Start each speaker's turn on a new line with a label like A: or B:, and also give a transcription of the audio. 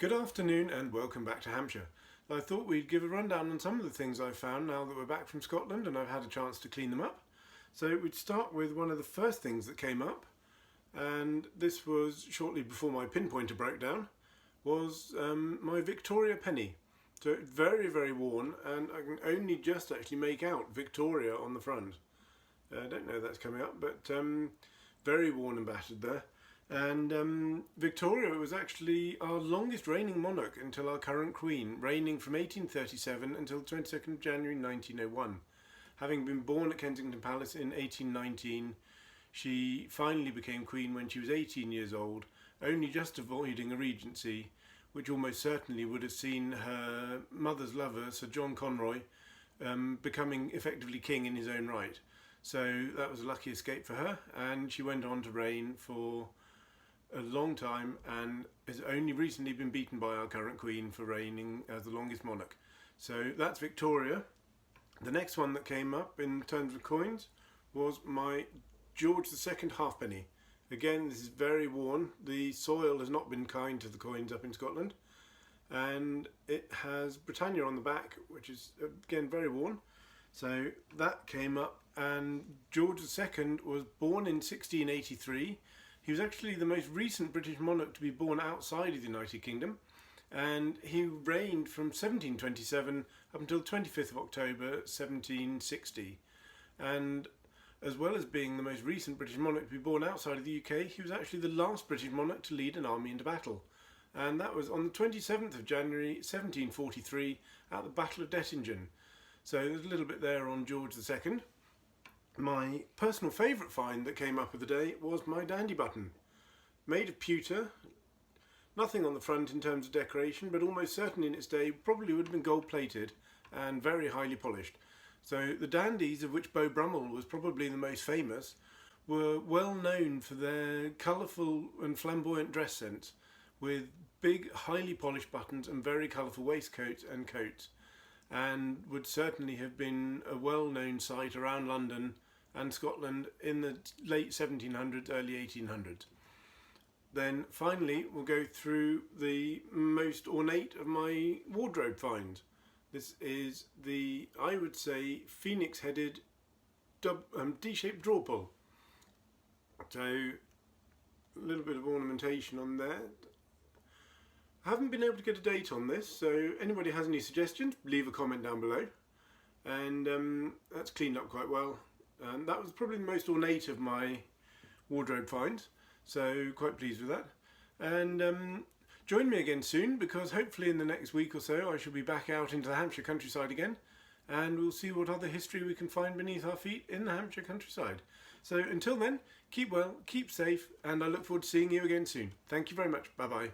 A: Good afternoon and welcome back to Hampshire. I thought we'd give a rundown on some of the things I've found now that we're back from Scotland and I've had a chance to clean them up. So we'd start with one of the first things that came up, and this was shortly before my pinpointer broke down, was my Victoria penny. So very, very worn, and I can only just actually make out Victoria on the front. I don't know if that's coming up, but very worn and battered there. And Victoria was actually our longest reigning monarch until our current Queen, reigning from 1837 until 22nd January 1901. Having been born at Kensington Palace in 1819, she finally became Queen when she was 18 years old, only just avoiding a regency, which almost certainly would have seen her mother's lover, Sir John Conroy, becoming effectively king in his own right. So that was a lucky escape for her, and she went on to reign for a long time and has only recently been beaten by our current Queen for reigning as the longest monarch. So that's Victoria. The next one that came up in terms of coins was my George II halfpenny. Again, this is very worn. The soil has not been kind to the coins up in Scotland, and it has Britannia on the back, which is again very worn. So that came up, and George II was born in 1683. He was actually the most recent British monarch to be born outside of the United Kingdom, and he reigned from 1727 up until 25th of October 1760. And as well as being the most recent British monarch to be born outside of the UK, he was actually the last British monarch to lead an army into battle. And that was on the 27th of January 1743 at the Battle of Dettingen. So there's a little bit there on George II. My personal favourite find that came up of the day was my dandy button. Made of pewter, nothing on the front in terms of decoration, but almost certain in its day probably would have been gold plated and very highly polished. So the dandies, of which Beau Brummell was probably the most famous, were well known for their colourful and flamboyant dress sense, with big, highly polished buttons and very colourful waistcoats and coats, and would certainly have been a well-known sight around London and Scotland in the late 1700s, early 1800s. Then finally we'll go through the most ornate of my wardrobe finds. This is the, I would say, phoenix-headed D-shaped drawer pull. So a little bit of ornamentation on there. I haven't been able to get a date on this, so anybody has any suggestions, leave a comment down below. And that's cleaned up quite well. And that was probably the most ornate of my wardrobe finds, so quite pleased with that. And join me again soon, because hopefully in the next week or so I shall be back out into the Hampshire countryside again, and we'll see what other history we can find beneath our feet in the Hampshire countryside. So until then, keep well, keep safe, and I look forward to seeing you again soon. Thank you very much. Bye bye.